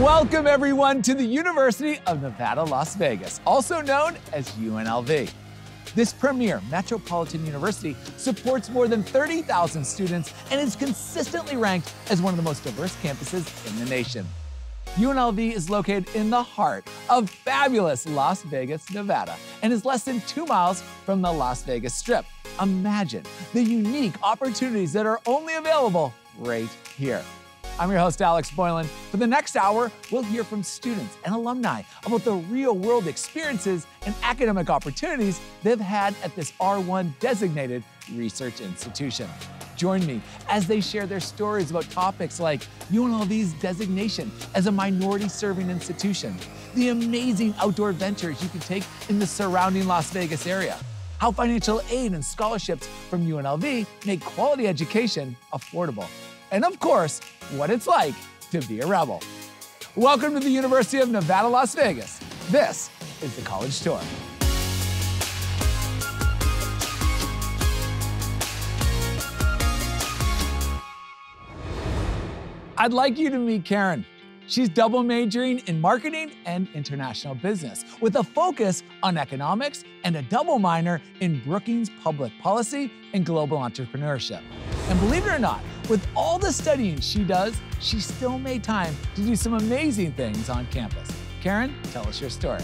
Welcome, everyone, to the University of Nevada, Las Vegas, also known as UNLV. This premier metropolitan university supports more than 30,000 students and is consistently ranked as one of the most diverse campuses in the nation. UNLV is located in the heart of fabulous Las Vegas, Nevada, and is less than 2 miles from the Las Vegas Strip. Imagine the unique opportunities that are only available right here. I'm your host, Alex Boylan. For the next hour, we'll hear from students and alumni about the real-world experiences and academic opportunities they've had at this R1 designated research institution. Join me as they share their stories about topics like UNLV's designation as a minority-serving institution, the amazing outdoor ventures you can take in the surrounding Las Vegas area, how financial aid and scholarships from UNLV make quality education affordable, and of course, what it's like to be a rebel. Welcome to the University of Nevada, Las Vegas. This is the College Tour. I'd like you to meet Karen. She's double majoring in marketing and international business with a focus on economics and a double minor in Brookings Public Policy and Global Entrepreneurship. And believe it or not, with all the studying she does, she still made time to do some amazing things on campus. Karen, tell us your story.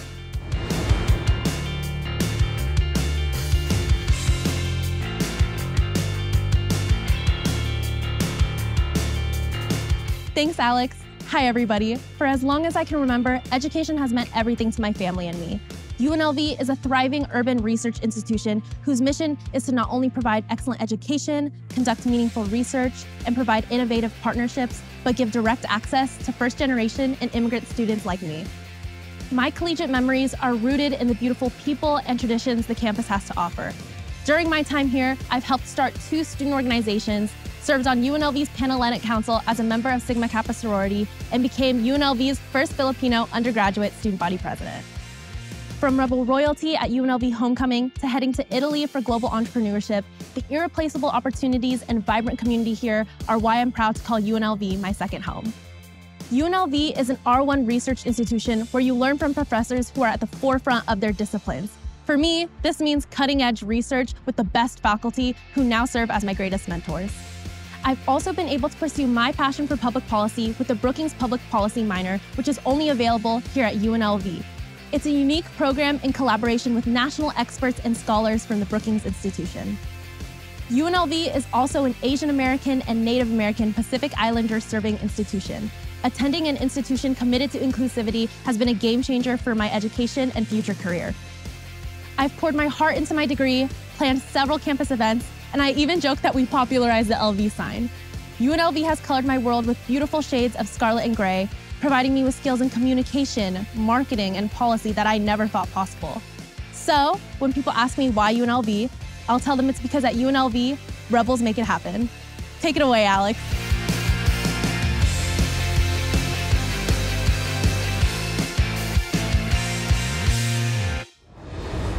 Thanks, Alex. Hi, everybody. For as long as I can remember, education has meant everything to my family and me. UNLV is a thriving urban research institution whose mission is to not only provide excellent education, conduct meaningful research, and provide innovative partnerships, but give direct access to first-generation and immigrant students like me. My collegiate memories are rooted in the beautiful people and traditions the campus has to offer. During my time here, I've helped start 2 student organizations, served on UNLV's Panhellenic Council as a member of Sigma Kappa sorority, and became UNLV's first Filipino undergraduate student body president. From rebel royalty at UNLV Homecoming to heading to Italy for global entrepreneurship, the irreplaceable opportunities and vibrant community here are why I'm proud to call UNLV my second home. UNLV is an R1 research institution where you learn from professors who are at the forefront of their disciplines. For me, this means cutting-edge research with the best faculty who now serve as my greatest mentors. I've also been able to pursue my passion for public policy with the Brookings Public Policy minor, which is only available here at UNLV. It's a unique program in collaboration with national experts and scholars from the Brookings Institution. UNLV is also an Asian American and Native American Pacific Islander serving institution. Attending an institution committed to inclusivity has been a game changer for my education and future career. I've poured my heart into my degree, planned several campus events, and I even joke that we popularized the LV sign. UNLV has colored my world with beautiful shades of scarlet and gray, providing me with skills in communication, marketing, and policy that I never thought possible. So, when people ask me why UNLV, I'll tell them it's because at UNLV, rebels make it happen. Take it away, Alex.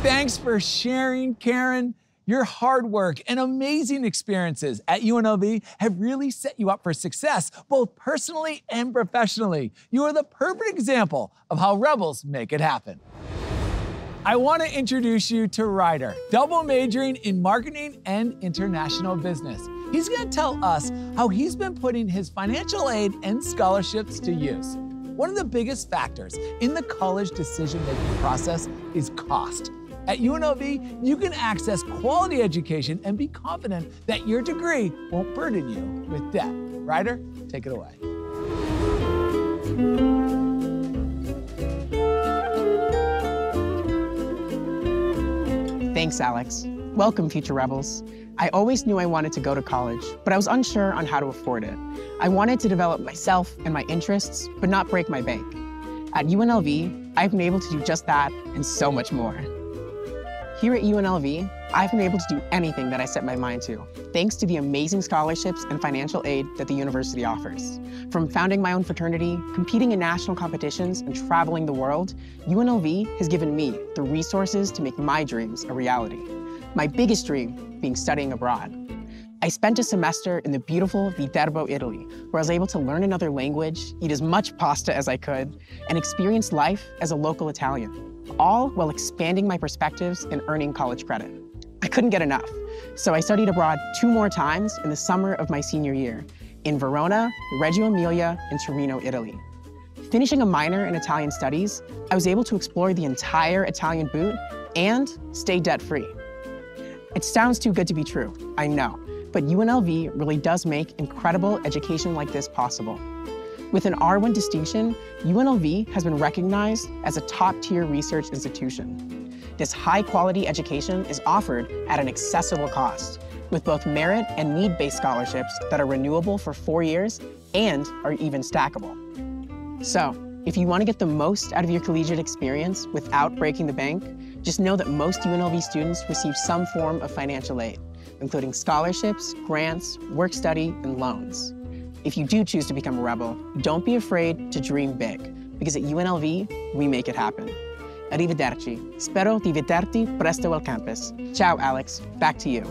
Thanks for sharing, Karen. Your hard work and amazing experiences at UNLV have really set you up for success, both personally and professionally. You are the perfect example of how rebels make it happen. I want to introduce you to Ryder, double majoring in marketing and international business. He's going to tell us how he's been putting his financial aid and scholarships to use. One of the biggest factors in the college decision-making process is cost. At UNLV, you can access quality education and be confident that your degree won't burden you with debt. Ryder, take it away. Thanks, Alex. Welcome, future rebels. I always knew I wanted to go to college, but I was unsure on how to afford it. I wanted to develop myself and my interests, but not break my bank. At UNLV, I've been able to do just that and so much more. Here at UNLV, I've been able to do anything that I set my mind to, thanks to the amazing scholarships and financial aid that the university offers. From founding my own fraternity, competing in national competitions, and traveling the world, UNLV has given me the resources to make my dreams a reality. My biggest dream being studying abroad. I spent a semester in the beautiful Viterbo, Italy, where I was able to learn another language, eat as much pasta as I could, and experience life as a local Italian, all while expanding my perspectives and earning college credit. I couldn't get enough, so I studied abroad 2 more times in the summer of my senior year, in Verona, Reggio Emilia, and Torino, Italy. Finishing a minor in Italian studies, I was able to explore the entire Italian boot and stay debt-free. It sounds too good to be true, I know, but UNLV really does make incredible education like this possible. With an R1 distinction, UNLV has been recognized as a top-tier research institution. This high-quality education is offered at an accessible cost, with both merit and need-based scholarships that are renewable for 4 years and are even stackable. So, if you want to get the most out of your collegiate experience without breaking the bank, just know that most UNLV students receive some form of financial aid, including scholarships, grants, work-study, and loans. If you do choose to become a rebel, don't be afraid to dream big, because at UNLV, we make it happen. Arrivederci. Spero di vederti presto al campus. Ciao, Alex. Back to you.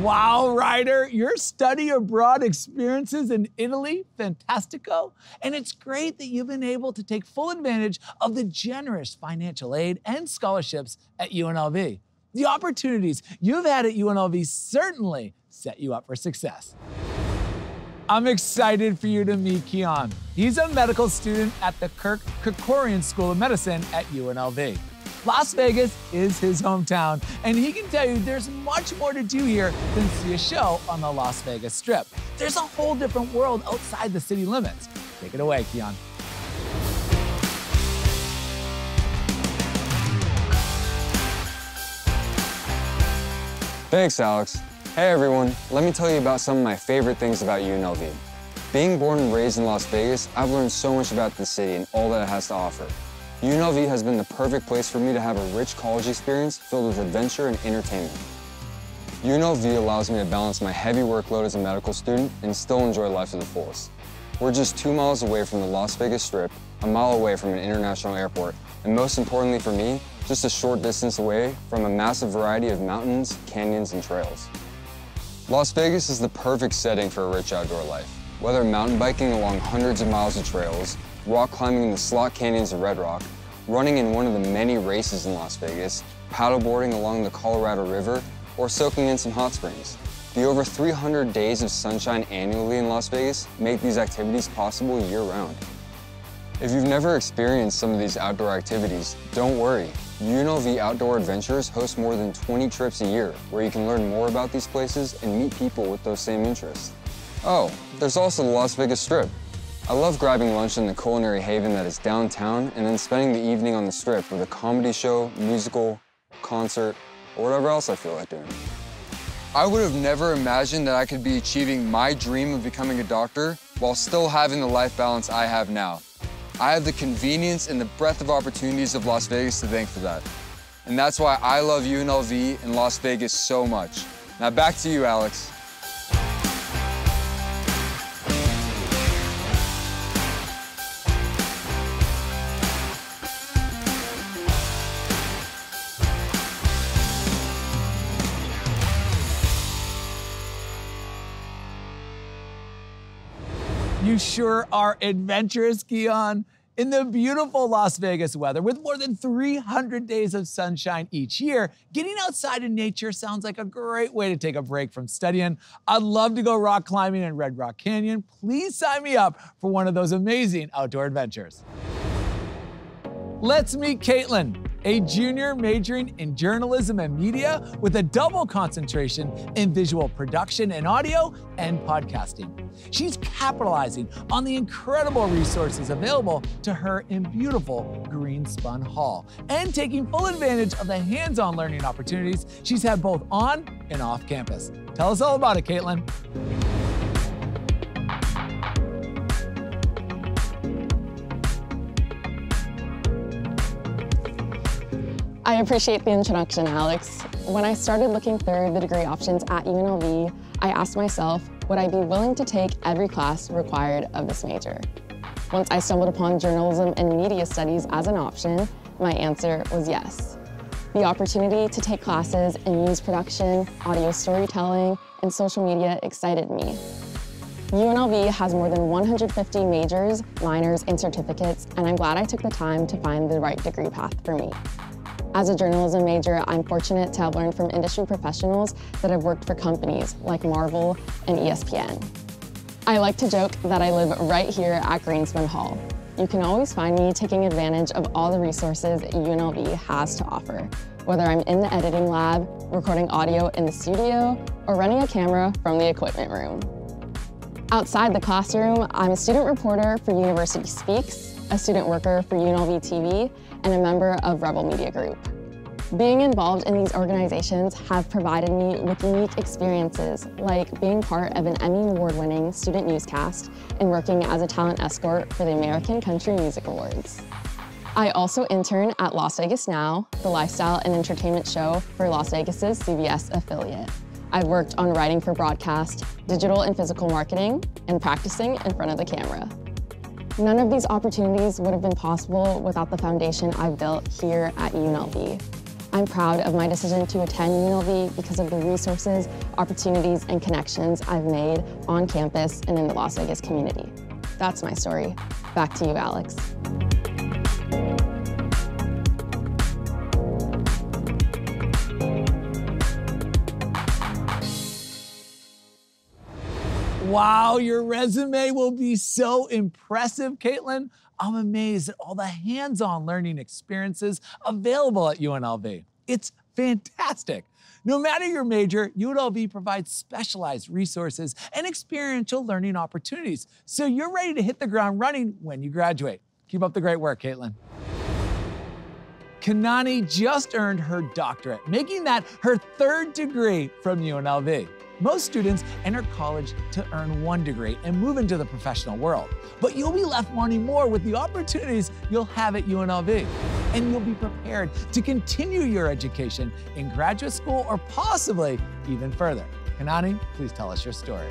Wow, Ryder, your study abroad experiences in Italy, fantastico. And it's great that you've been able to take full advantage of the generous financial aid and scholarships at UNLV. The opportunities you've had at UNLV certainly set you up for success. I'm excited for you to meet Kian. He's a medical student at the Kirk Kerkorian School of Medicine at UNLV. Las Vegas is his hometown, and he can tell you there's much more to do here than see a show on the Las Vegas Strip. There's a whole different world outside the city limits. Take it away, Kian. Thanks, Alex. Hey everyone, let me tell you about some of my favorite things about UNLV. Being born and raised in Las Vegas, I've learned so much about the city and all that it has to offer. UNLV has been the perfect place for me to have a rich college experience filled with adventure and entertainment. UNLV allows me to balance my heavy workload as a medical student and still enjoy life to the fullest. We're just 2 miles away from the Las Vegas Strip, a mile away from an international airport, and most importantly for me, just a short distance away from a massive variety of mountains, canyons, and trails. Las Vegas is the perfect setting for a rich outdoor life. Whether mountain biking along hundreds of miles of trails, rock climbing in the slot canyons of Red Rock, running in one of the many races in Las Vegas, paddleboarding along the Colorado River, or soaking in some hot springs. The over 300 days of sunshine annually in Las Vegas make these activities possible year-round. If you've never experienced some of these outdoor activities, don't worry. UNLV Outdoor Adventures hosts more than 20 trips a year where you can learn more about these places and meet people with those same interests. Oh, there's also the Las Vegas Strip. I love grabbing lunch in the culinary haven that is downtown and then spending the evening on the Strip with a comedy show, musical, concert, or whatever else I feel like doing. I would have never imagined that I could be achieving my dream of becoming a doctor while still having the life balance I have now. I have the convenience and the breadth of opportunities of Las Vegas to thank for that. And that's why I love UNLV and Las Vegas so much. Now back to you, Alex. You sure are adventurous, Kian. In the beautiful Las Vegas weather, with more than 300 days of sunshine each year, getting outside in nature sounds like a great way to take a break from studying. I'd love to go rock climbing in Red Rock Canyon. Please sign me up for one of those amazing outdoor adventures. Let's meet Caitlin, a junior majoring in journalism and media with a double concentration in visual production and audio and podcasting. She's capitalizing on the incredible resources available to her in beautiful Greenspun Hall and taking full advantage of the hands-on learning opportunities she's had both on and off campus. Tell us all about it, Caitlin. I appreciate the introduction, Alex. When I started looking through the degree options at UNLV, I asked myself, would I be willing to take every class required of this major? Once I stumbled upon journalism and media studies as an option, my answer was yes. The opportunity to take classes in news production, audio storytelling, and social media excited me. UNLV has more than 150 majors, minors, and certificates, and I'm glad I took the time to find the right degree path for me. As a journalism major, I'm fortunate to have learned from industry professionals that have worked for companies like Marvel and ESPN. I like to joke that I live right here at Greenspan Hall. You can always find me taking advantage of all the resources UNLV has to offer, whether I'm in the editing lab, recording audio in the studio, or running a camera from the equipment room. Outside the classroom, I'm a student reporter for University Speaks, a student worker for UNLV TV, and a member of Rebel Media Group. Being involved in these organizations have provided me with unique experiences, like being part of an Emmy Award-winning student newscast and working as a talent escort for the American Country Music Awards. I also intern at Las Vegas Now, the lifestyle and entertainment show for Las Vegas's CBS affiliate. I've worked on writing for broadcast, digital and physical marketing, and practicing in front of the camera. None of these opportunities would have been possible without the foundation I've built here at UNLV. I'm proud of my decision to attend UNLV because of the resources, opportunities, and connections I've made on campus and in the Las Vegas community. That's my story. Back to you, Alex. Wow, your resume will be so impressive, Caitlin. I'm amazed at all the hands-on learning experiences available at UNLV. It's fantastic. No matter your major, UNLV provides specialized resources and experiential learning opportunities, so you're ready to hit the ground running when you graduate. Keep up the great work, Caitlin. Kanani just earned her doctorate, making that her third degree from UNLV. Most students enter college to earn one degree and move into the professional world, but you'll be left wanting more with the opportunities you'll have at UNLV. And you'll be prepared to continue your education in graduate school or possibly even further. Kanani, please tell us your story.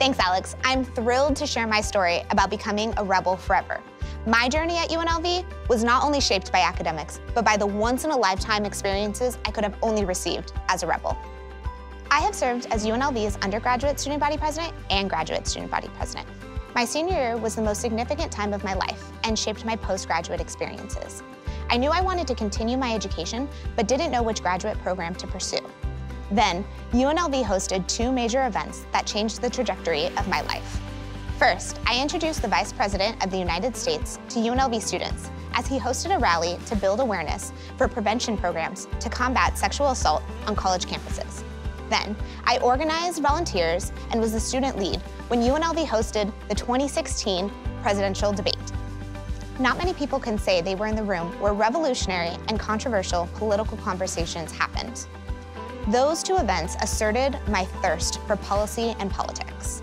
Thanks, Alex. I'm thrilled to share my story about becoming a rebel forever. My journey at UNLV was not only shaped by academics, but by the once-in-a-lifetime experiences I could have only received as a rebel. I have served as UNLV's undergraduate student body president and graduate student body president. My senior year was the most significant time of my life and shaped my postgraduate experiences. I knew I wanted to continue my education, but didn't know which graduate program to pursue. Then, UNLV hosted two major events that changed the trajectory of my life. First, I introduced the Vice President of the United States to UNLV students as he hosted a rally to build awareness for prevention programs to combat sexual assault on college campuses. Then, I organized volunteers and was the student lead when UNLV hosted the 2016 presidential debate. Not many people can say they were in the room where revolutionary and controversial political conversations happened. Those two events asserted my thirst for policy and politics.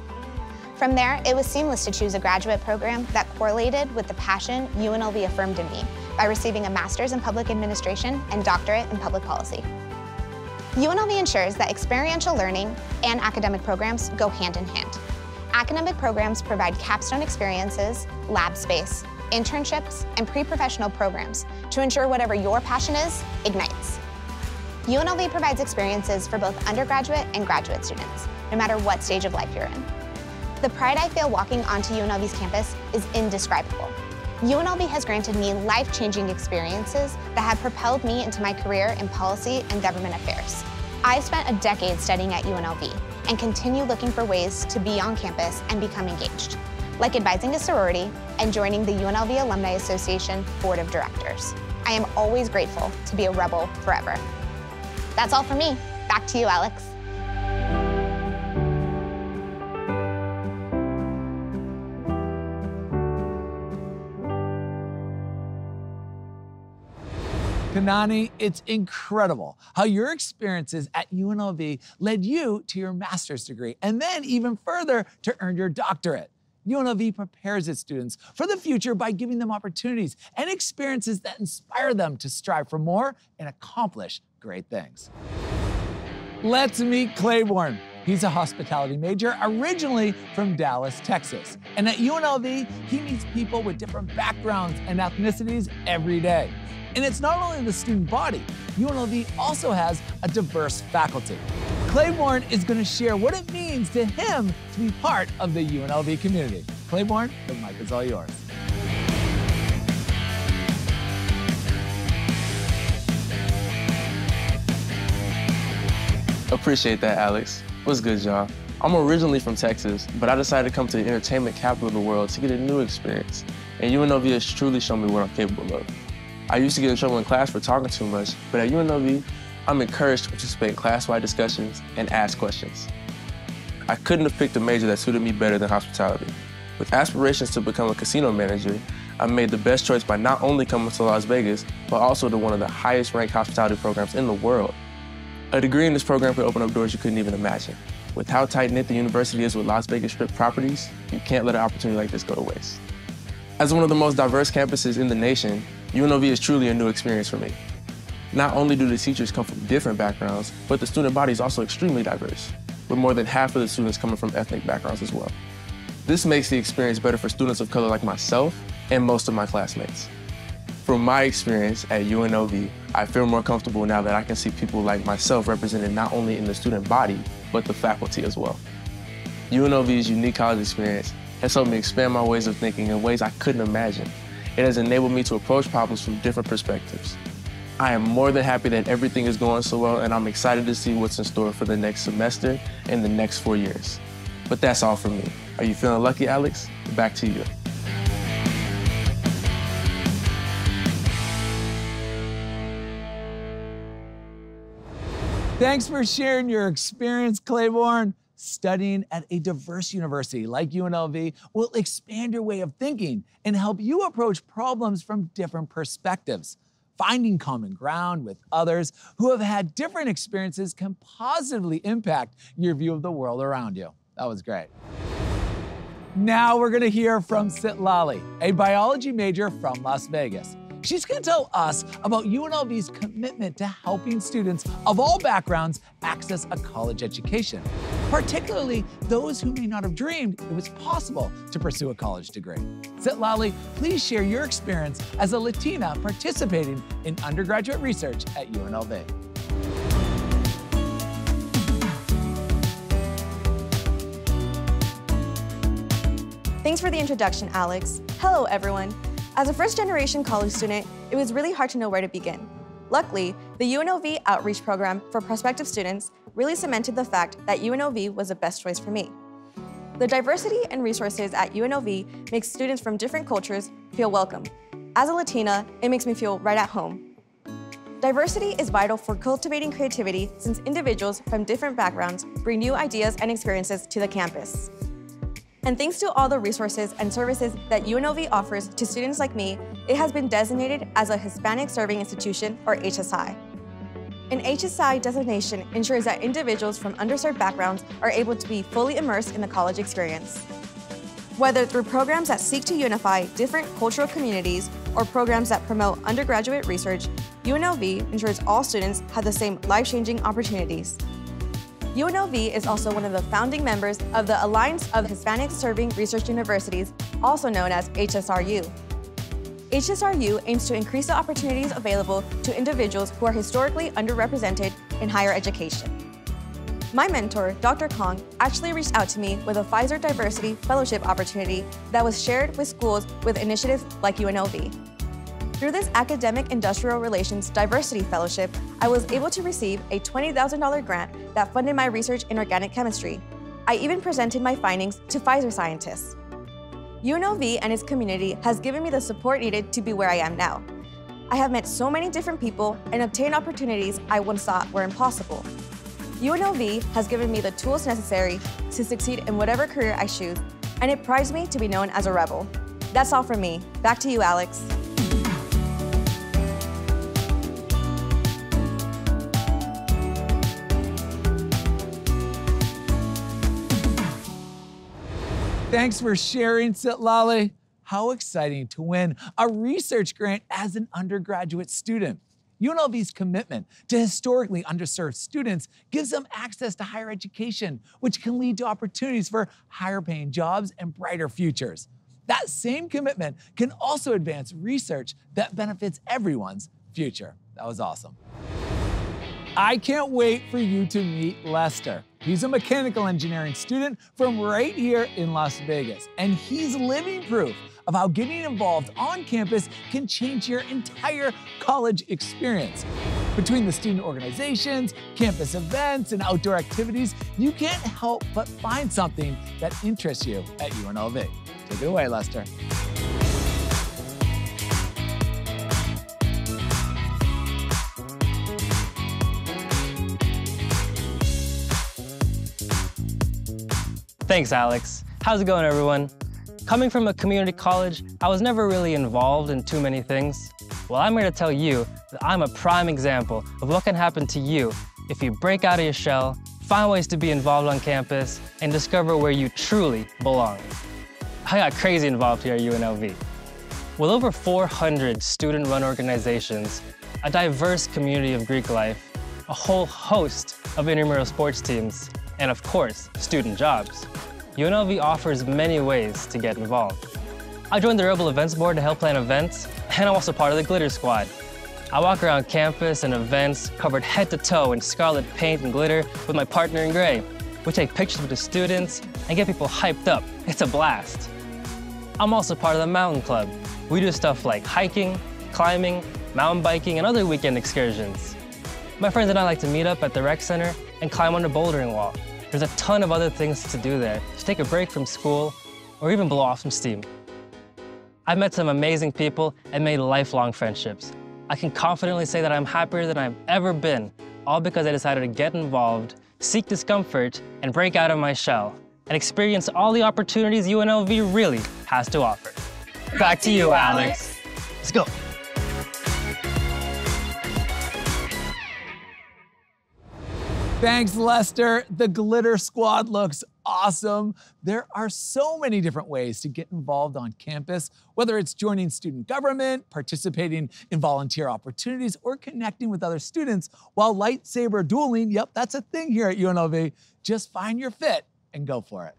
From there, it was seamless to choose a graduate program that correlated with the passion UNLV affirmed in me by receiving a master's in public administration and doctorate in public policy. UNLV ensures that experiential learning and academic programs go hand in hand. Academic programs provide capstone experiences, lab space, internships, and pre-professional programs to ensure whatever your passion is ignites. UNLV provides experiences for both undergraduate and graduate students, no matter what stage of life you're in. The pride I feel walking onto UNLV's campus is indescribable. UNLV has granted me life-changing experiences that have propelled me into my career in policy and government affairs. I've spent a decade studying at UNLV and continue looking for ways to be on campus and become engaged, like advising a sorority and joining the UNLV Alumni Association Board of Directors. I am always grateful to be a rebel forever. That's all for me. Back to you, Alex. Kanani, it's incredible how your experiences at UNLV led you to your master's degree and then even further to earn your doctorate. UNLV prepares its students for the future by giving them opportunities and experiences that inspire them to strive for more and accomplish great things. Let's meet Claiborne. He's a hospitality major, originally from Dallas, Texas. And at UNLV, he meets people with different backgrounds and ethnicities every day. And it's not only the student body, UNLV also has a diverse faculty. Claiborne is going to share what it means to him to be part of the UNLV community. Claiborne, the mic is all yours. Appreciate that, Alex. What's good, y'all? I'm originally from Texas, but I decided to come to the entertainment capital of the world to get a new experience. And UNLV has truly shown me what I'm capable of. I used to get in trouble in class for talking too much, but at UNLV, I'm encouraged to participate in class-wide discussions and ask questions. I couldn't have picked a major that suited me better than hospitality. With aspirations to become a casino manager, I made the best choice by not only coming to Las Vegas, but also to one of the highest-ranked hospitality programs in the world. A degree in this program could open up doors you couldn't even imagine. With how tight-knit the university is with Las Vegas Strip properties, you can't let an opportunity like this go to waste. As one of the most diverse campuses in the nation, UNLV is truly a new experience for me. Not only do the teachers come from different backgrounds, but the student body is also extremely diverse, with more than half of the students coming from ethnic backgrounds as well. This makes the experience better for students of color like myself and most of my classmates. From my experience at UNLV, I feel more comfortable now that I can see people like myself represented not only in the student body, but the faculty as well. UNLV's unique college experience has helped me expand my ways of thinking in ways I couldn't imagine. It has enabled me to approach problems from different perspectives. I am more than happy that everything is going so well, and I'm excited to see what's in store for the next semester and the next 4 years. But that's all from me. Are you feeling lucky, Alex? Back to you. Thanks for sharing your experience, Claiborne. Studying at a diverse university like UNLV will expand your way of thinking and help you approach problems from different perspectives. Finding common ground with others who have had different experiences can positively impact your view of the world around you. That was great. Now we're gonna hear from Citlali, a biology major from Las Vegas. She's going to tell us about UNLV's commitment to helping students of all backgrounds access a college education, particularly those who may not have dreamed it was possible to pursue a college degree. Citlali, please share your experience as a Latina participating in undergraduate research at UNLV. Thanks for the introduction, Alex. Hello, everyone. As a first-generation college student, it was really hard to know where to begin. Luckily, the UNLV Outreach Program for prospective students really cemented the fact that UNLV was the best choice for me. The diversity and resources at UNLV makes students from different cultures feel welcome. As a Latina, it makes me feel right at home. Diversity is vital for cultivating creativity since individuals from different backgrounds bring new ideas and experiences to the campus. And thanks to all the resources and services that UNLV offers to students like me, it has been designated as a Hispanic Serving Institution, or HSI. An HSI designation ensures that individuals from underserved backgrounds are able to be fully immersed in the college experience. Whether through programs that seek to unify different cultural communities or programs that promote undergraduate research, UNLV ensures all students have the same life-changing opportunities. UNLV is also one of the founding members of the Alliance of Hispanic Serving Research Universities, also known as HSRU. HSRU aims to increase the opportunities available to individuals who are historically underrepresented in higher education. My mentor, Dr. Kong, actually reached out to me with a Pfizer Diversity Fellowship opportunity that was shared with schools with initiatives like UNLV. Through this Academic Industrial Relations Diversity Fellowship, I was able to receive a $20,000 grant that funded my research in organic chemistry. I even presented my findings to Pfizer scientists. UNLV and its community has given me the support needed to be where I am now. I have met so many different people and obtained opportunities I once thought were impossible. UNLV has given me the tools necessary to succeed in whatever career I choose, and it prides me to be known as a rebel. That's all from me. Back to you, Alex. Thanks for sharing, Citlali. How exciting to win a research grant as an undergraduate student. UNLV's commitment to historically underserved students gives them access to higher education, which can lead to opportunities for higher paying jobs and brighter futures. That same commitment can also advance research that benefits everyone's future. That was awesome. I can't wait for you to meet Lester. He's a mechanical engineering student from right here in Las Vegas, and he's living proof of how getting involved on campus can change your entire college experience. Between the student organizations, campus events, and outdoor activities, you can't help but find something that interests you at UNLV. Take it away, Lester. Thanks, Alex. How's it going, everyone? Coming from a community college, I was never really involved in too many things. Well, I'm here to tell you that I'm a prime example of what can happen to you if you break out of your shell, find ways to be involved on campus, and discover where you truly belong. I got crazy involved here at UNLV. With over 400 student-run organizations, a diverse community of Greek life, a whole host of intramural sports teams, and of course, student jobs, UNLV offers many ways to get involved. I joined the Rebel Events Board to help plan events, and I'm also part of the Glitter Squad. I walk around campus and events covered head to toe in scarlet paint and glitter with my partner in gray. We take pictures with the students and get people hyped up. It's a blast. I'm also part of the Mountain Club. We do stuff like hiking, climbing, mountain biking, and other weekend excursions. My friends and I like to meet up at the rec center and climb on the bouldering wall. There's a ton of other things to do there, to take a break from school or even blow off some steam. I've met some amazing people and made lifelong friendships. I can confidently say that I'm happier than I've ever been, all because I decided to get involved, seek discomfort, and break out of my shell, and experience all the opportunities UNLV really has to offer. Back to you, Alex. Let's go. Thanks, Lester. The Glitter Squad looks awesome. There are so many different ways to get involved on campus, whether it's joining student government, participating in volunteer opportunities, or connecting with other students while lightsaber dueling. Yep, that's a thing here at UNLV. Just find your fit and go for it.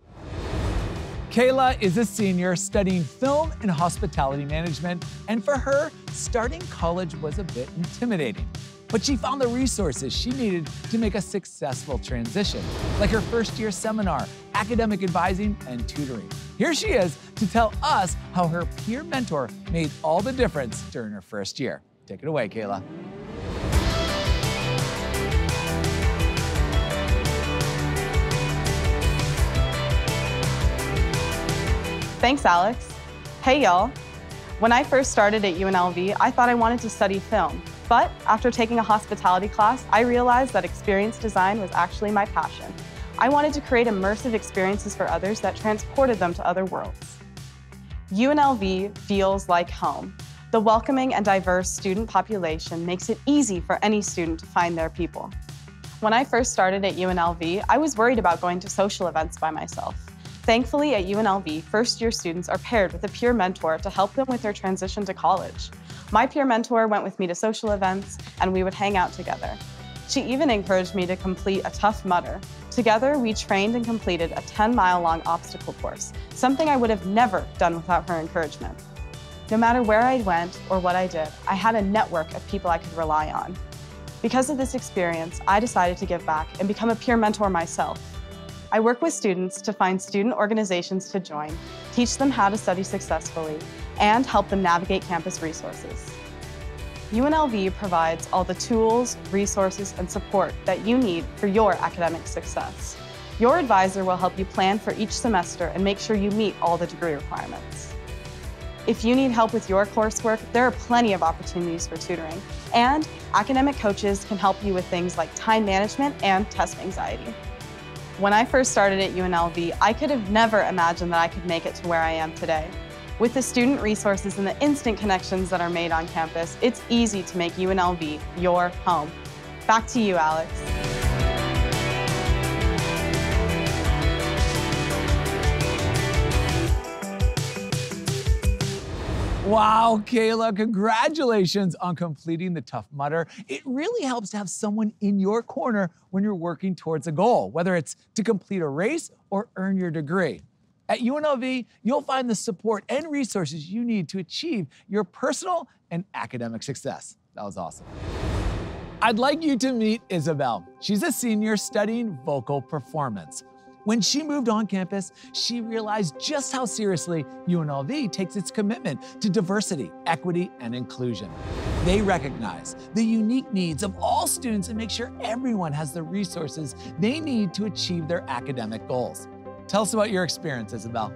Kayla is a senior studying film and hospitality management, and for her, starting college was a bit intimidating. But she found the resources she needed to make a successful transition, like her first-year seminar, academic advising, and tutoring. Here she is to tell us how her peer mentor made all the difference during her first year. Take it away, Kayla. Thanks, Alex. Hey, y'all. When I first started at UNLV, I thought I wanted to study film. But after taking a hospitality class, I realized that experience design was actually my passion. I wanted to create immersive experiences for others that transported them to other worlds. UNLV feels like home. The welcoming and diverse student population makes it easy for any student to find their people. When I first started at UNLV, I was worried about going to social events by myself. Thankfully, at UNLV, first-year students are paired with a peer mentor to help them with their transition to college. My peer mentor went with me to social events, and we would hang out together. She even encouraged me to complete a Tough Mudder. Together, we trained and completed a 10-mile-long obstacle course, something I would have never done without her encouragement. No matter where I went or what I did, I had a network of people I could rely on. Because of this experience, I decided to give back and become a peer mentor myself. I work with students to find student organizations to join, teach them how to study successfully, and help them navigate campus resources. UNLV provides all the tools, resources, and support that you need for your academic success. Your advisor will help you plan for each semester and make sure you meet all the degree requirements. If you need help with your coursework, there are plenty of opportunities for tutoring, and academic coaches can help you with things like time management and test anxiety. When I first started at UNLV, I could have never imagined that I could make it to where I am today. With the student resources and the instant connections that are made on campus, it's easy to make UNLV your home. Back to you, Alex. Wow, Kayla, congratulations on completing the Tough Mudder. It really helps to have someone in your corner when you're working towards a goal, whether it's to complete a race or earn your degree. At UNLV, you'll find the support and resources you need to achieve your personal and academic success. That was awesome. I'd like you to meet Isabel. She's a senior studying vocal performance. When she moved on campus, she realized just how seriously UNLV takes its commitment to diversity, equity, and inclusion. They recognize the unique needs of all students and make sure everyone has the resources they need to achieve their academic goals. Tell us about your experience, Isabel.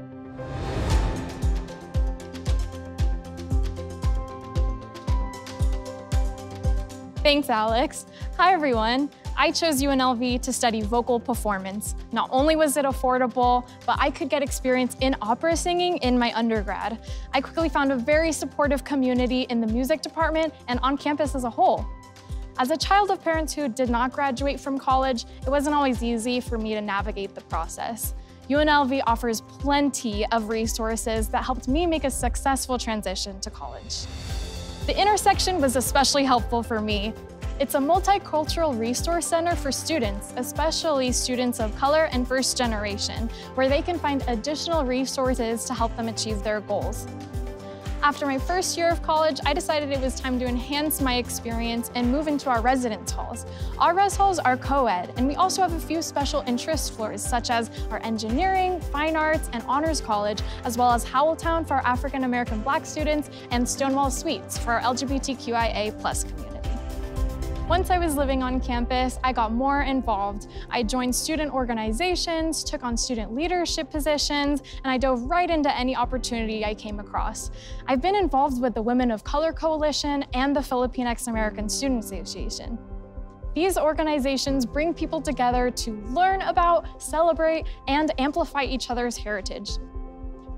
Thanks, Alex. Hi, everyone. I chose UNLV to study vocal performance. Not only was it affordable, but I could get experience in opera singing in my undergrad. I quickly found a very supportive community in the music department and on campus as a whole. As a child of parents who did not graduate from college, it wasn't always easy for me to navigate the process. UNLV offers plenty of resources that helped me make a successful transition to college. The intersection was especially helpful for me. It's a multicultural resource center for students, especially students of color and first generation, where they can find additional resources to help them achieve their goals. After my first year of college, I decided it was time to enhance my experience and move into our residence halls. Our res halls are co-ed, and we also have a few special interest floors, such as our engineering, fine arts, and honors college, as well as Howelltown for our African American Black students and Stonewall Suites for our LGBTQIA+ community. Once I was living on campus, I got more involved. I joined student organizations, took on student leadership positions, and I dove right into any opportunity I came across. I've been involved with the Women of Color Coalition and the Filipinx American Student Association. These organizations bring people together to learn about, celebrate, and amplify each other's heritage.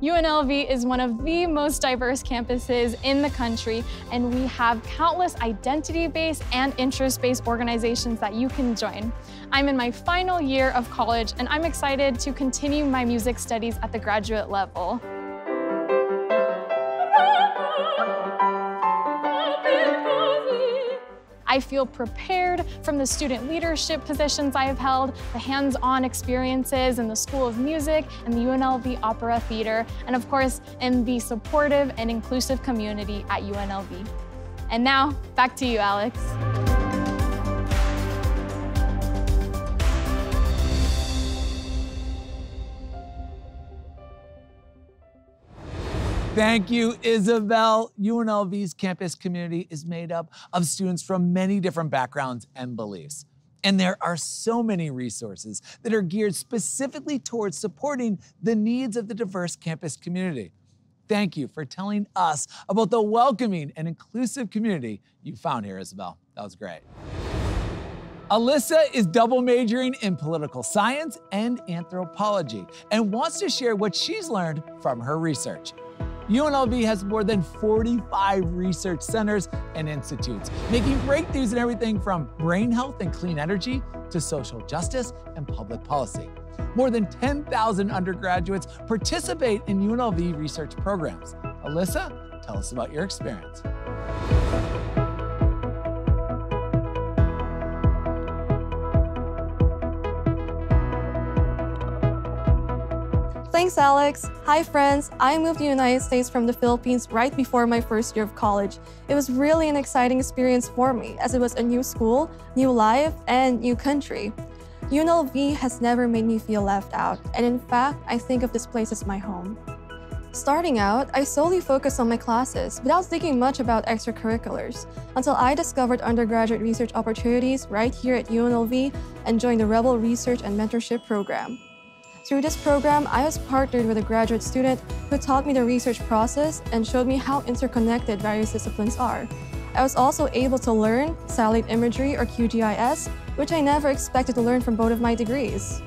UNLV is one of the most diverse campuses in the country, and we have countless identity-based and interest-based organizations that you can join. I'm in my final year of college, and I'm excited to continue my music studies at the graduate level. I feel prepared from the student leadership positions I have held, the hands-on experiences in the School of Music and the UNLV Opera Theater, and of course, in the supportive and inclusive community at UNLV. And now, back to you, Alex. Thank you, Isabel. UNLV's campus community is made up of students from many different backgrounds and beliefs. And there are so many resources that are geared specifically towards supporting the needs of the diverse campus community. Thank you for telling us about the welcoming and inclusive community you found here, Isabel. That was great. Alyssa is double majoring in political science and anthropology and wants to share what she's learned from her research. UNLV has more than 45 research centers and institutes, making breakthroughs in everything from brain health and clean energy to social justice and public policy. More than 10,000 undergraduates participate in UNLV research programs. Alyssa, tell us about your experience. Thanks, Alex. Hi, friends. I moved to the United States from the Philippines right before my first year of college. It was really an exciting experience for me, as it was a new school, new life, and new country. UNLV has never made me feel left out, and in fact, I think of this place as my home. Starting out, I solely focused on my classes without thinking much about extracurriculars until I discovered undergraduate research opportunities right here at UNLV and joined the Rebel Research and Mentorship Program. Through this program, I was partnered with a graduate student who taught me the research process and showed me how interconnected various disciplines are. I was also able to learn satellite imagery, or QGIS, which I never expected to learn from both of my degrees.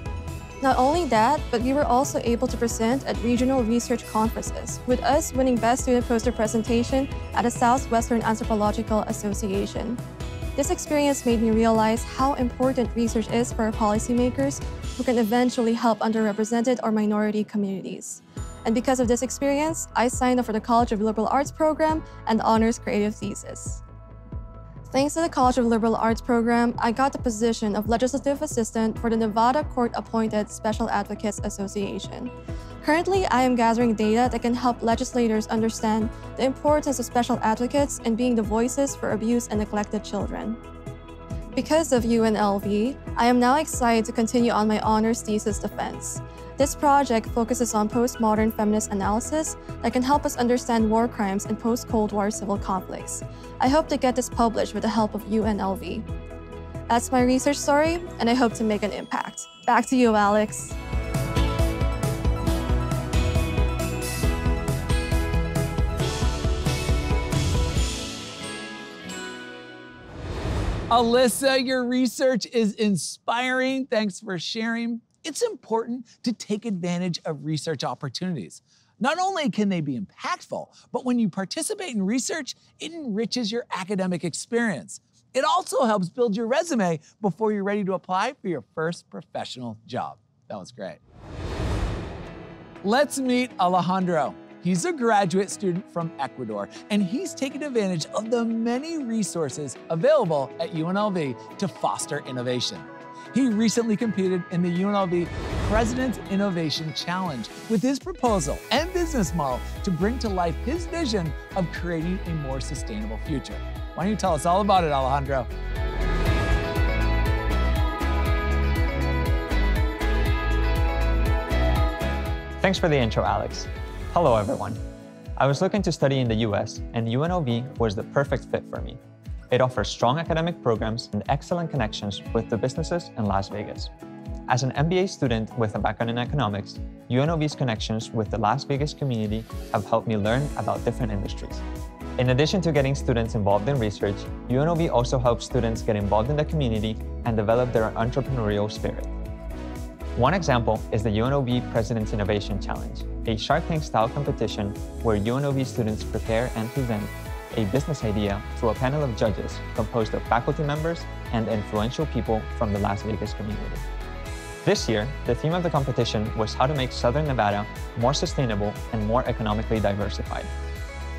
Not only that, but we were also able to present at regional research conferences, with us winning Best Student Poster Presentation at the Southwestern Anthropological Association. This experience made me realize how important research is for our policymakers who can eventually help underrepresented or minority communities. And because of this experience, I signed up for the College of Liberal Arts program and Honors Creative Thesis. Thanks to the College of Liberal Arts program, I got the position of Legislative Assistant for the Nevada Court-appointed Special Advocates Association. Currently, I am gathering data that can help legislators understand the importance of special advocates in being the voices for abused and neglected children. Because of UNLV, I am now excited to continue on my honors thesis defense. This project focuses on postmodern feminist analysis that can help us understand war crimes and post-Cold War civil conflicts. I hope to get this published with the help of UNLV. That's my research story, and I hope to make an impact. Back to you, Alex. Alyssa, your research is inspiring. Thanks for sharing. It's important to take advantage of research opportunities. Not only can they be impactful, but when you participate in research, it enriches your academic experience. It also helps build your resume before you're ready to apply for your first professional job. That was great. Let's meet Alejandro. He's a graduate student from Ecuador, and he's taken advantage of the many resources available at UNLV to foster innovation. He recently competed in the UNLV President's Innovation Challenge with his proposal and business model to bring to life his vision of creating a more sustainable future. Why don't you tell us all about it, Alejandro? Thanks for the intro, Alex. Hello, everyone. I was looking to study in the US, and UNLV was the perfect fit for me. It offers strong academic programs and excellent connections with the businesses in Las Vegas. As an MBA student with a background in economics, UNLV's connections with the Las Vegas community have helped me learn about different industries. In addition to getting students involved in research, UNLV also helps students get involved in the community and develop their entrepreneurial spirit. One example is the UNLV President's Innovation Challenge, a Shark Tank-style competition where UNLV students prepare and present a business idea to a panel of judges composed of faculty members and influential people from the Las Vegas community. This year, the theme of the competition was how to make Southern Nevada more sustainable and more economically diversified.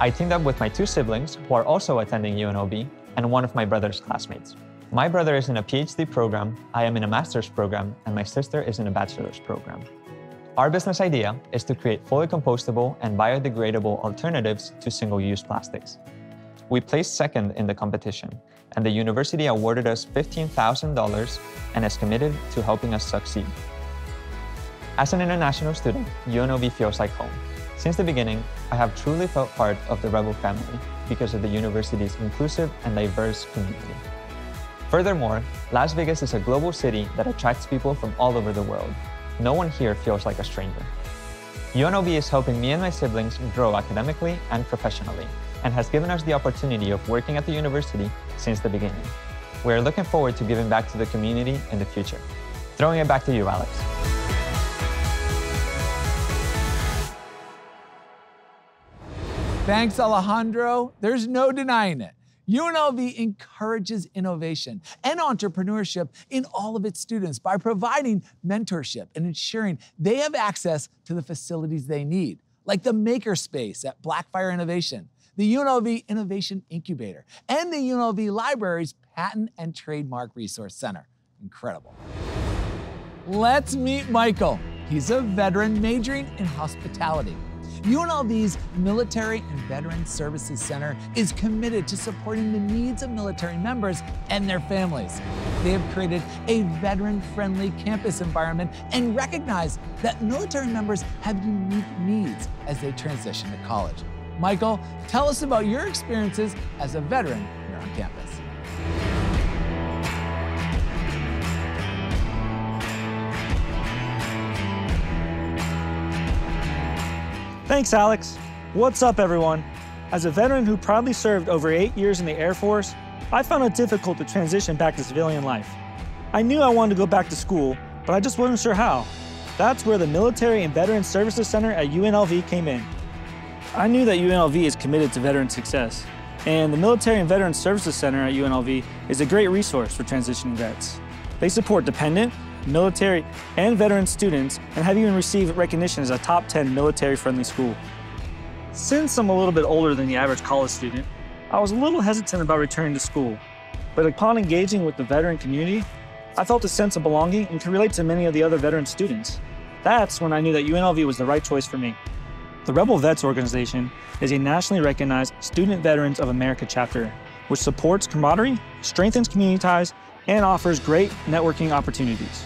I teamed up with my two siblings, who are also attending UNLV, and one of my brother's classmates. My brother is in a PhD program, I am in a master's program, and my sister is in a bachelor's program. Our business idea is to create fully compostable and biodegradable alternatives to single-use plastics. We placed second in the competition, and the university awarded us $15,000 and is committed to helping us succeed. As an international student, UNLV feels like home. Since the beginning, I have truly felt part of the Rebel family because of the university's inclusive and diverse community. Furthermore, Las Vegas is a global city that attracts people from all over the world. No one here feels like a stranger. UNLV is helping me and my siblings grow academically and professionally, and has given us the opportunity of working at the university since the beginning. We are looking forward to giving back to the community in the future. Throwing it back to you, Alex. Thanks, Alejandro. There's no denying it. UNLV encourages innovation and entrepreneurship in all of its students by providing mentorship and ensuring they have access to the facilities they need, like the Makerspace at Blackfire Innovation, the UNLV Innovation Incubator, and the UNLV Library's Patent and Trademark Resource Center. Incredible. Let's meet Michael. He's a veteran majoring in hospitality. UNLV's Military and Veteran Services Center is committed to supporting the needs of military members and their families. They have created a veteran-friendly campus environment and recognize that military members have unique needs as they transition to college. Michael, tell us about your experiences as a veteran here on campus. Thanks, Alex. What's up, everyone? As a veteran who proudly served over 8 years in the Air Force, I found it difficult to transition back to civilian life. I knew I wanted to go back to school, but I just wasn't sure how. That's where the Military and Veteran Services Center at UNLV came in. I knew that UNLV is committed to veteran success, and the Military and Veteran Services Center at UNLV is a great resource for transitioning vets. They support dependent military, and veteran students, and have even received recognition as a top 10 military-friendly school. Since I'm a little bit older than the average college student, I was a little hesitant about returning to school. But upon engaging with the veteran community, I felt a sense of belonging and could relate to many of the other veteran students. That's when I knew that UNLV was the right choice for me. The Rebel Vets organization is a nationally recognized Student Veterans of America chapter, which supports camaraderie, strengthens community ties, and offers great networking opportunities.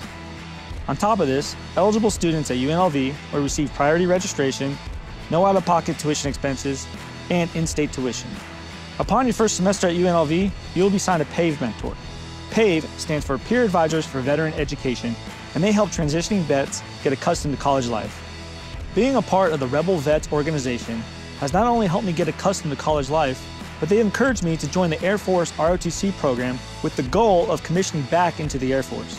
On top of this, eligible students at UNLV will receive priority registration, no out-of-pocket tuition expenses, and in-state tuition. Upon your first semester at UNLV, you'll be assigned a PAVE mentor. PAVE stands for Peer Advisors for Veteran Education, and they help transitioning vets get accustomed to college life. Being a part of the Rebel Vets organization has not only helped me get accustomed to college life, but they encouraged me to join the Air Force ROTC program with the goal of commissioning back into the Air Force.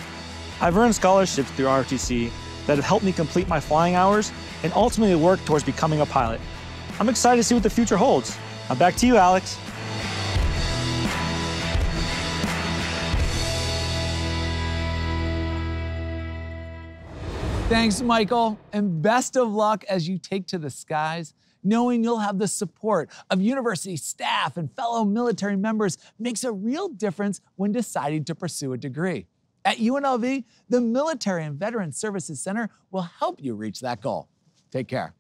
I've earned scholarships through ROTC that have helped me complete my flying hours and ultimately work towards becoming a pilot. I'm excited to see what the future holds. Now back to you, Alex. Thanks, Michael, and best of luck as you take to the skies. Knowing you'll have the support of university staff and fellow military members makes a real difference when deciding to pursue a degree. At UNLV, the Military and Veteran Services Center will help you reach that goal. Take care.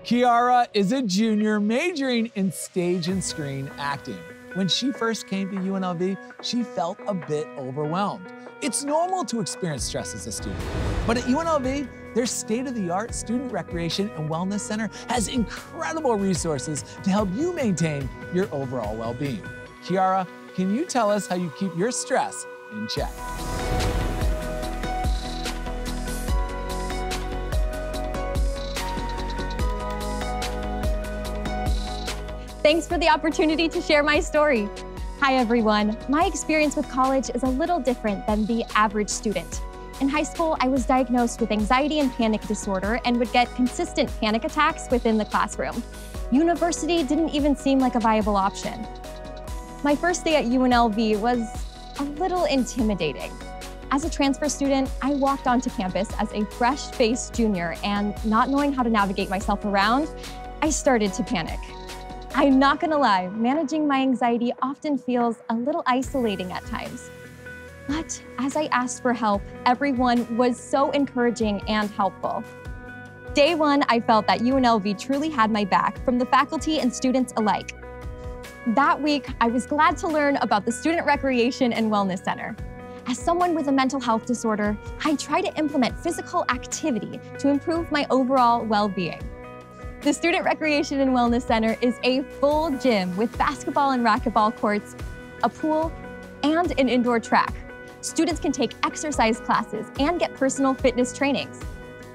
Kiara is a junior majoring in stage and screen acting. When she first came to UNLV, she felt a bit overwhelmed. It's normal to experience stress as a student, but at UNLV, their state-of-the-art student recreation and wellness center has incredible resources to help you maintain your overall well-being. Kiara, can you tell us how you keep your stress in check? Thanks for the opportunity to share my story. Hi, everyone. My experience with college is a little different than the average student. In high school, I was diagnosed with anxiety and panic disorder and would get consistent panic attacks within the classroom. University didn't even seem like a viable option. My first day at UNLV was a little intimidating. As a transfer student, I walked onto campus as a fresh-faced junior, and not knowing how to navigate myself around, I started to panic. I'm not gonna lie, managing my anxiety often feels a little isolating at times. But as I asked for help, everyone was so encouraging and helpful. Day one, I felt that UNLV truly had my back from the faculty and students alike. That week, I was glad to learn about the Student Recreation and Wellness Center. As someone with a mental health disorder, I try to implement physical activity to improve my overall well-being. The Student Recreation and Wellness Center is a full gym with basketball and racquetball courts, a pool, and an indoor track. Students can take exercise classes and get personal fitness trainings.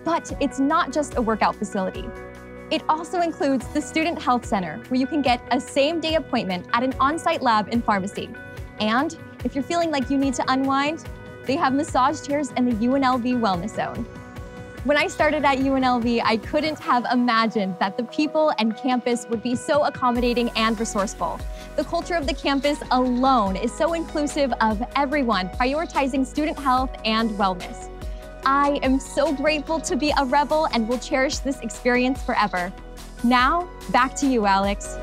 But it's not just a workout facility. It also includes the Student Health Center, where you can get a same-day appointment at an on-site lab and pharmacy. And if you're feeling like you need to unwind, they have massage chairs in the UNLV Wellness Zone. When I started at UNLV, I couldn't have imagined that the people and campus would be so accommodating and resourceful. The culture of the campus alone is so inclusive of everyone, prioritizing student health and wellness. I am so grateful to be a Rebel and will cherish this experience forever. Now, back to you, Alex.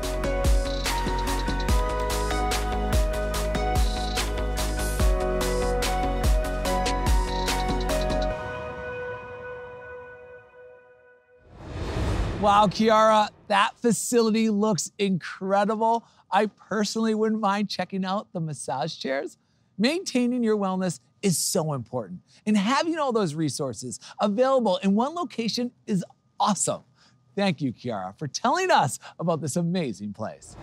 Wow, Kiara, that facility looks incredible. I personally wouldn't mind checking out the massage chairs. Maintaining your wellness is so important, and having all those resources available in one location is awesome. Thank you, Kiara, for telling us about this amazing place.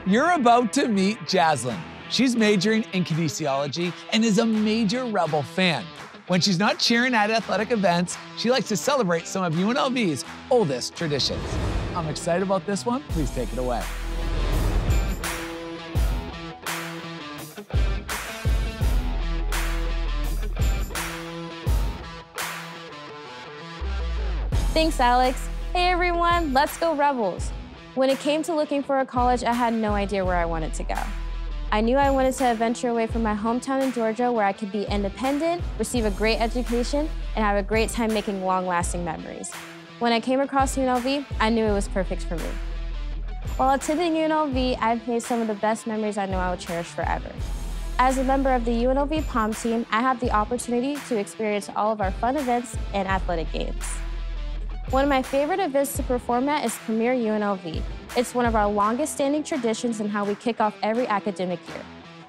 You're about to meet Jaslyn. She's majoring in kinesiology and is a major Rebel fan. When she's not cheering at athletic events, she likes to celebrate some of UNLV's oldest traditions. I'm excited about this one. Please take it away. Thanks, Alex. Hey everyone, let's go Rebels. When it came to looking for a college, I had no idea where I wanted to go. I knew I wanted to venture away from my hometown in Georgia where I could be independent, receive a great education, and have a great time making long-lasting memories. When I came across UNLV, I knew it was perfect for me. While attending UNLV, I've made some of the best memories I know I will cherish forever. As a member of the UNLV POM team, I have the opportunity to experience all of our fun events and athletic games. One of my favorite events to perform at is Premier UNLV. It's one of our longest standing traditions in how we kick off every academic year.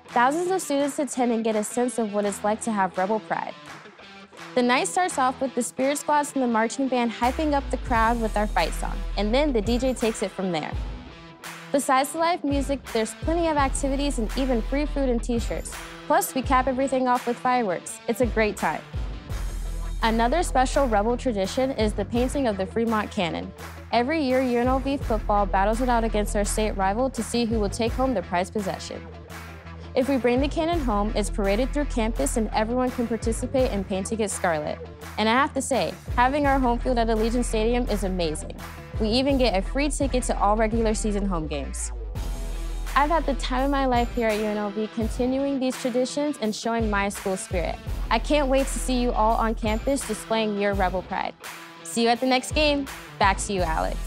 Thousands of students attend and get a sense of what it's like to have Rebel Pride. The night starts off with the Spirit Squads and the marching band hyping up the crowd with our fight song, and then the DJ takes it from there. Besides the live music, there's plenty of activities and even free food and t-shirts. Plus, we cap everything off with fireworks. It's a great time. Another special Rebel tradition is the painting of the Fremont Cannon. Every year, UNLV football battles it out against our state rival to see who will take home the prized possession. If we bring the cannon home, it's paraded through campus and everyone can participate in painting it scarlet. And I have to say, having our home field at Allegiant Stadium is amazing. We even get a free ticket to all regular season home games. I've had the time of my life here at UNLV continuing these traditions and showing my school spirit. I can't wait to see you all on campus displaying your Rebel Pride. See you at the next game. Back to you, Alex.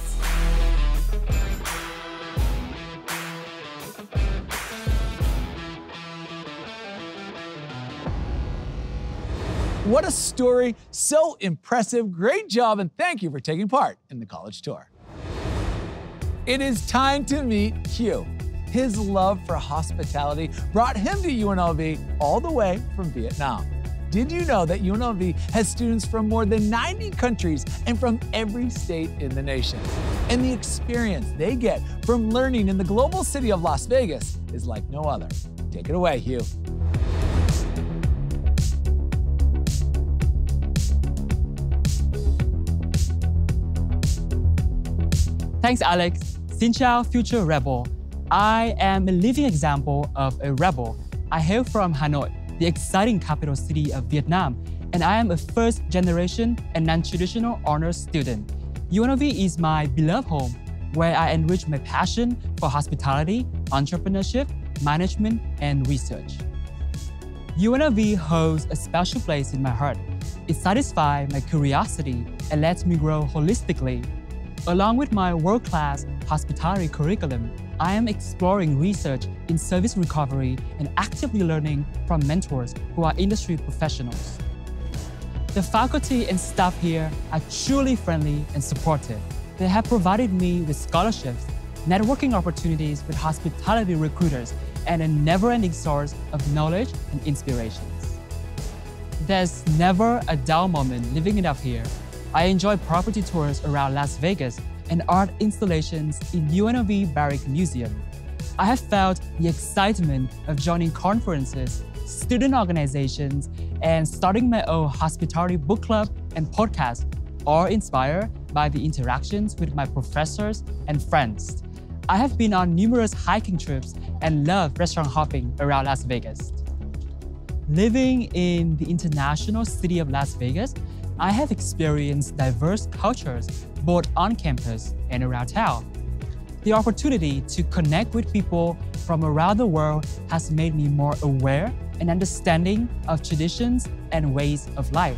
What a story, so impressive, great job, and thank you for taking part in the college tour. It is time to meet Hugh. His love for hospitality brought him to UNLV all the way from Vietnam. Did you know that UNLV has students from more than 90 countries and from every state in the nation? And the experience they get from learning in the global city of Las Vegas is like no other. Take it away, Hugh. Thanks, Alex. Xin chào, future rebel. I am a living example of a rebel. I hail from Hanoi, the exciting capital city of Vietnam, and I am a first-generation and non-traditional honors student. UNLV is my beloved home, where I enrich my passion for hospitality, entrepreneurship, management, and research. UNLV holds a special place in my heart. It satisfies my curiosity and lets me grow holistically. Along with my world-class hospitality curriculum, I am exploring research in service recovery and actively learning from mentors who are industry professionals. The faculty and staff here are truly friendly and supportive. They have provided me with scholarships, networking opportunities with hospitality recruiters, and a never-ending source of knowledge and inspirations. There's never a dull moment living it up here. I enjoy property tours around Las Vegas and art installations in UNLV Barrick Museum. I have felt the excitement of joining conferences, student organizations, and starting my own hospitality book club and podcast, all inspired by the interactions with my professors and friends. I have been on numerous hiking trips and love restaurant hopping around Las Vegas. Living in the international city of Las Vegas, I have experienced diverse cultures both on campus and around town. The opportunity to connect with people from around the world has made me more aware and understanding of traditions and ways of life.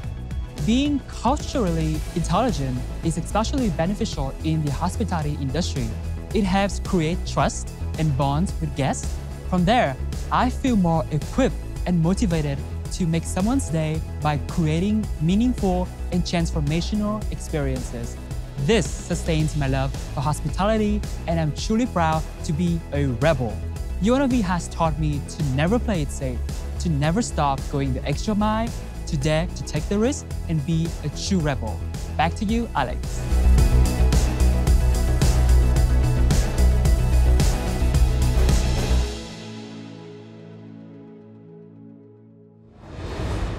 Being culturally intelligent is especially beneficial in the hospitality industry. It helps create trust and bonds with guests. From there, I feel more equipped and motivated to make someone's day by creating meaningful and transformational experiences. This sustains my love for hospitality, and I'm truly proud to be a rebel. UNLV has taught me to never play it safe, to never stop going the extra mile, to dare to take the risk and be a true rebel. Back to you, Alex.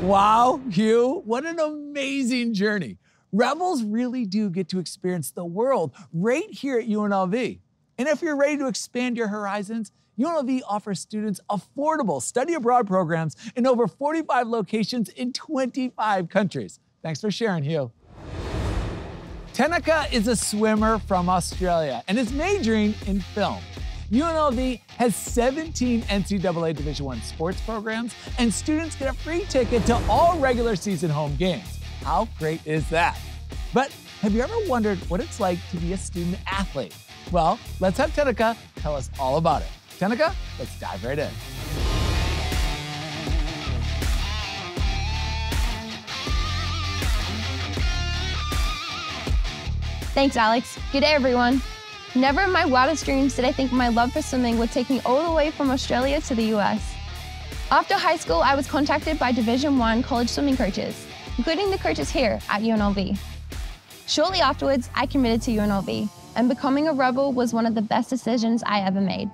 Wow, Hugh, what an amazing journey. Rebels really do get to experience the world right here at UNLV. And if you're ready to expand your horizons, UNLV offers students affordable study abroad programs in over 45 locations in 25 countries. Thanks for sharing, Hugh. Tanaka is a swimmer from Australia and is majoring in film. UNLV has 17 NCAA Division I sports programs, and students get a free ticket to all regular season home games. How great is that? But have you ever wondered what it's like to be a student athlete? Well, let's have Tenika tell us all about it. Tenika, let's dive right in. Thanks, Alex. Good day, everyone. Never in my wildest dreams did I think my love for swimming would take me all the way from Australia to the US. After high school, I was contacted by Division I college swimming coaches, including the coaches here at UNLV. Shortly afterwards, I committed to UNLV, and becoming a Rebel was one of the best decisions I ever made.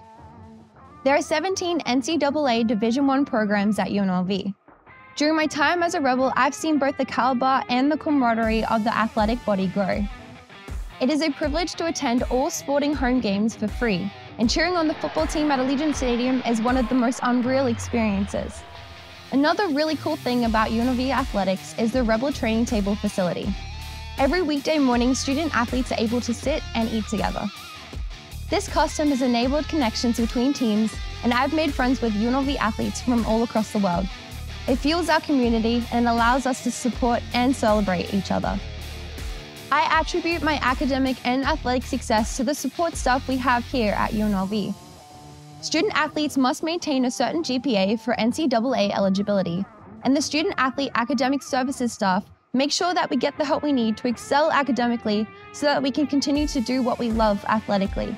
There are 17 NCAA Division I programs at UNLV. During my time as a Rebel, I've seen both the caliber and the camaraderie of the athletic body grow. It is a privilege to attend all sporting home games for free, and cheering on the football team at Allegiant Stadium is one of the most unreal experiences. Another really cool thing about UNLV athletics is the Rebel training table facility. Every weekday morning, student athletes are able to sit and eat together. This custom has enabled connections between teams, and I've made friends with UNLV athletes from all across the world. It fuels our community and allows us to support and celebrate each other. I attribute my academic and athletic success to the support staff we have here at UNLV. Student athletes must maintain a certain GPA for NCAA eligibility, and the student athlete academic services staff make sure that we get the help we need to excel academically so that we can continue to do what we love athletically.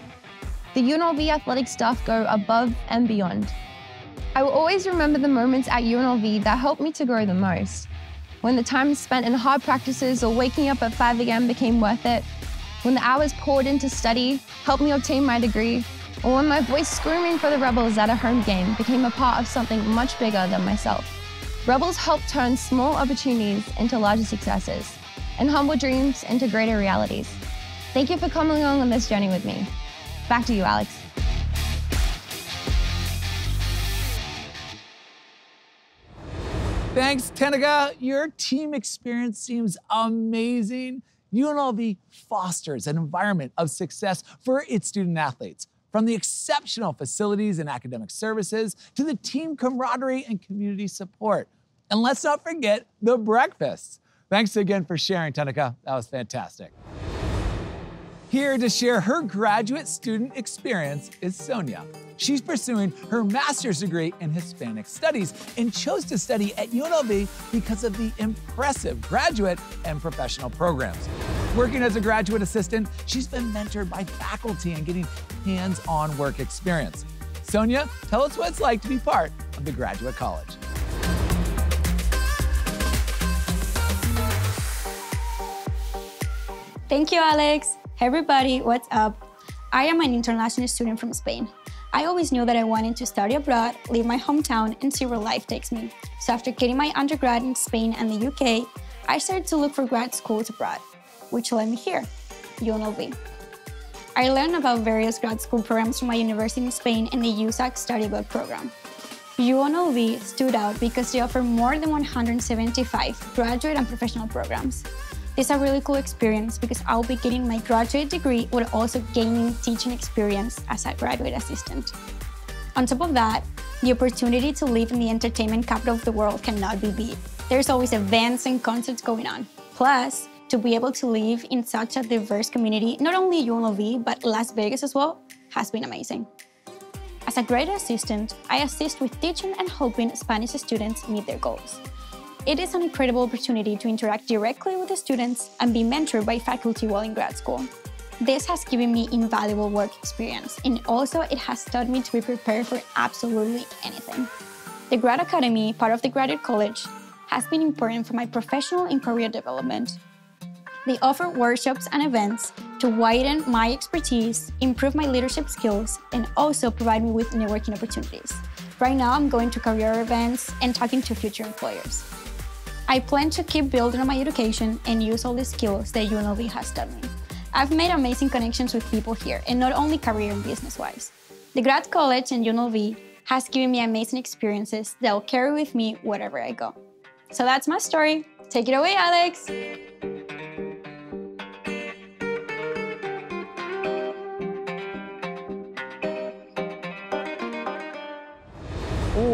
The UNLV athletic staff go above and beyond. I will always remember the moments at UNLV that helped me to grow the most. When the time spent in hard practices or waking up at 5 a.m. became worth it, when the hours poured into study helped me obtain my degree, or when my voice screaming for the Rebels at a home game became a part of something much bigger than myself. Rebels help turn small opportunities into larger successes, and humble dreams into greater realities. Thank you for coming along on this journey with me. Back to you, Alex. Thanks, Tenika. Your team experience seems amazing. UNLV fosters an environment of success for its student athletes, from the exceptional facilities and academic services to the team camaraderie and community support. And let's not forget the breakfasts. Thanks again for sharing, Tenika. That was fantastic. Here to share her graduate student experience is Sonia. She's pursuing her master's degree in Hispanic Studies and chose to study at UNLV because of the impressive graduate and professional programs. Working as a graduate assistant, she's been mentored by faculty and getting hands-on work experience. Sonia, tell us what it's like to be part of the Graduate College. Thank you, Alex. Hey everybody, what's up? I am an international student from Spain. I always knew that I wanted to study abroad, leave my hometown, and see where life takes me. So after getting my undergrad in Spain and the UK, I started to look for grad schools abroad, which led me here, UNLV. I learned about various grad school programs from my university in Spain and the USAC Study Abroad program. UNLV stood out because they offer more than 175 graduate and professional programs. It's a really cool experience because I'll be getting my graduate degree while also gaining teaching experience as a graduate assistant. On top of that, the opportunity to live in the entertainment capital of the world cannot be beat. There's always events and concerts going on. Plus, to be able to live in such a diverse community, not only UNLV, but Las Vegas as well, has been amazing. As a graduate assistant, I assist with teaching and helping Spanish students meet their goals. It is an incredible opportunity to interact directly with the students and be mentored by faculty while in grad school. This has given me invaluable work experience, and also it has taught me to be prepared for absolutely anything. The Grad Academy, part of the Graduate College, has been important for my professional and career development. They offer workshops and events to widen my expertise, improve my leadership skills, and also provide me with networking opportunities. Right now, I'm going to career events and talking to future employers. I plan to keep building on my education and use all the skills that UNLV has taught me. I've made amazing connections with people here, and not only career and business-wise. The Grad College and UNLV has given me amazing experiences that will carry with me wherever I go. So that's my story. Take it away, Alex.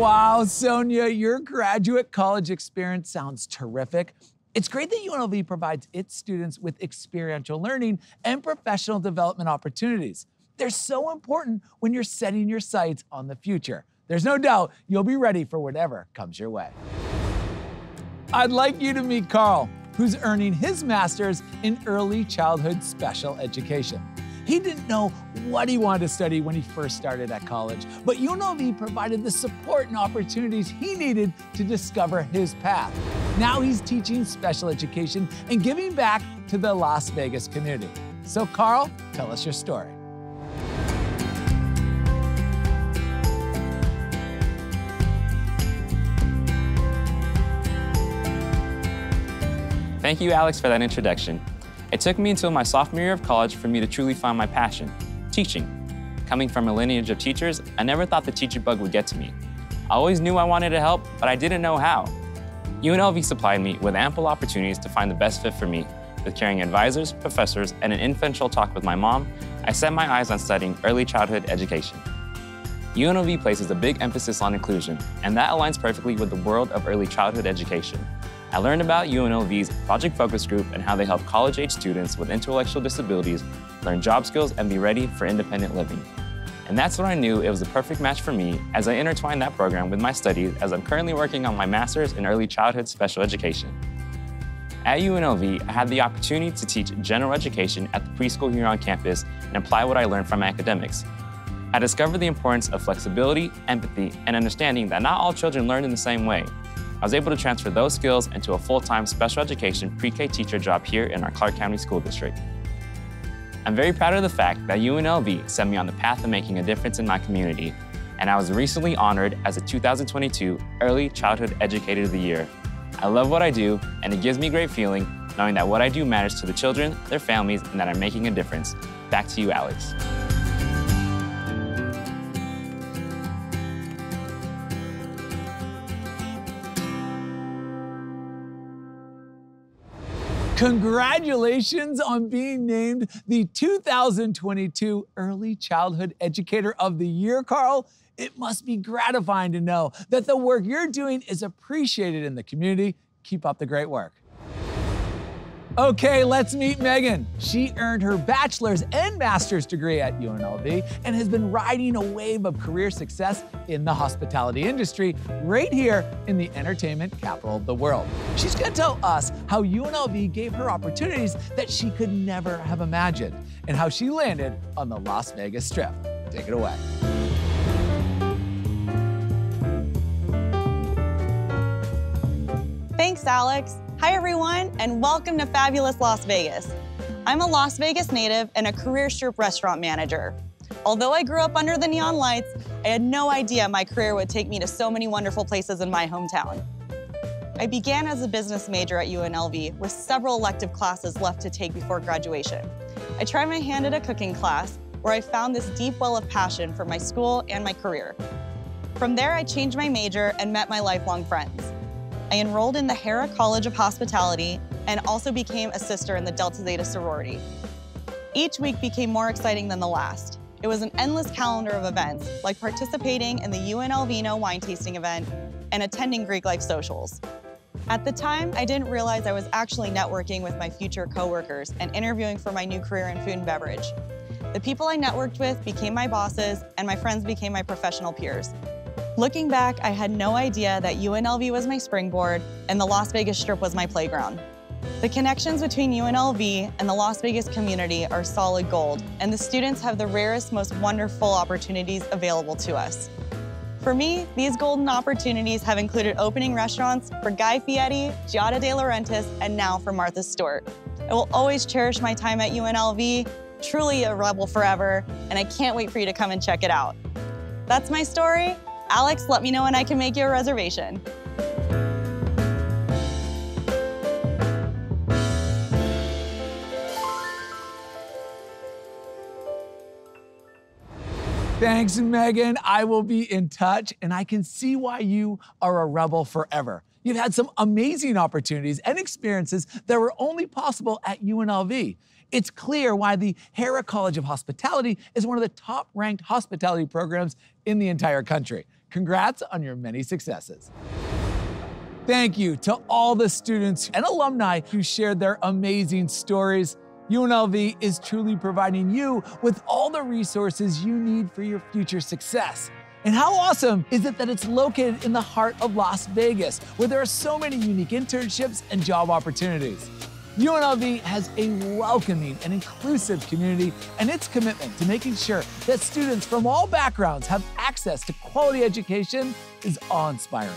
Wow, Sonia, your graduate college experience sounds terrific. It's great that UNLV provides its students with experiential learning and professional development opportunities. They're so important when you're setting your sights on the future. There's no doubt you'll be ready for whatever comes your way. I'd like you to meet Carl, who's earning his master's in early childhood special education. He didn't know what he wanted to study when he first started at college, but UNLV provided the support and opportunities he needed to discover his path. Now he's teaching special education and giving back to the Las Vegas community. So Carl, tell us your story. Thank you, Alex, for that introduction. It took me until my sophomore year of college for me to truly find my passion, teaching. Coming from a lineage of teachers, I never thought the teacher bug would get to me. I always knew I wanted to help, but I didn't know how. UNLV supplied me with ample opportunities to find the best fit for me. With caring advisors, professors, and an infantile talk with my mom, I set my eyes on studying early childhood education. UNLV places a big emphasis on inclusion, and that aligns perfectly with the world of early childhood education. I learned about UNLV's Project Focus Group and how they help college-age students with intellectual disabilities learn job skills and be ready for independent living. And that's when I knew it was the perfect match for me as I intertwined that program with my studies as I'm currently working on my master's in early childhood special education. At UNLV, I had the opportunity to teach general education at the preschool here on campus and apply what I learned from academics. I discovered the importance of flexibility, empathy, and understanding that not all children learn in the same way. I was able to transfer those skills into a full-time special education pre-K teacher job here in our Clark County School District. I'm very proud of the fact that UNLV set me on the path of making a difference in my community, and I was recently honored as a 2022 Early Childhood Educator of the Year. I love what I do, and it gives me great feeling knowing that what I do matters to the children, their families, and that I'm making a difference. Back to you, Alex. Congratulations on being named the 2022 Early Childhood Educator of the Year, Carl. It must be gratifying to know that the work you're doing is appreciated in the community. Keep up the great work. Okay, let's meet Megan. She earned her bachelor's and master's degree at UNLV and has been riding a wave of career success in the hospitality industry right here in the entertainment capital of the world. She's gonna tell us how UNLV gave her opportunities that she could never have imagined and how she landed on the Las Vegas Strip. Take it away. Thanks, Alex. Hi, everyone, and welcome to fabulous Las Vegas. I'm a Las Vegas native and a career Strip restaurant manager. Although I grew up under the neon lights, I had no idea my career would take me to so many wonderful places in my hometown. I began as a business major at UNLV with several elective classes left to take before graduation. I tried my hand at a cooking class where I found this deep well of passion for my school and my career. From there, I changed my major and met my lifelong friends. I enrolled in the Hera College of Hospitality and also became a sister in the Delta Zeta sorority. Each week became more exciting than the last. It was an endless calendar of events, like participating in the UNLVino wine tasting event and attending Greek Life socials. At the time, I didn't realize I was actually networking with my future coworkers and interviewing for my new career in food and beverage. The people I networked with became my bosses, and my friends became my professional peers. Looking back, I had no idea that UNLV was my springboard and the Las Vegas Strip was my playground. The connections between UNLV and the Las Vegas community are solid gold, and the students have the rarest, most wonderful opportunities available to us. For me, these golden opportunities have included opening restaurants for Guy Fieri, Giada De Laurentiis, and now for Martha Stewart. I will always cherish my time at UNLV, truly a rebel forever, and I can't wait for you to come and check it out. That's my story. Alex, let me know when I can make you a reservation. Thanks, Megan. I will be in touch, and I can see why you are a rebel forever. You've had some amazing opportunities and experiences that were only possible at UNLV. It's clear why the Hera College of Hospitality is one of the top-ranked hospitality programs in the entire country. Congrats on your many successes. Thank you to all the students and alumni who shared their amazing stories. UNLV is truly providing you with all the resources you need for your future success. And how awesome is it that it's located in the heart of Las Vegas, where there are so many unique internships and job opportunities. UNLV has a welcoming and inclusive community, and its commitment to making sure that students from all backgrounds have access to quality education is awe-inspiring.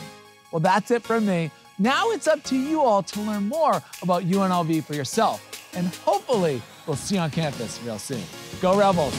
Well, that's it from me. Now it's up to you all to learn more about UNLV for yourself, and hopefully we'll see you on campus real soon. Go Rebels!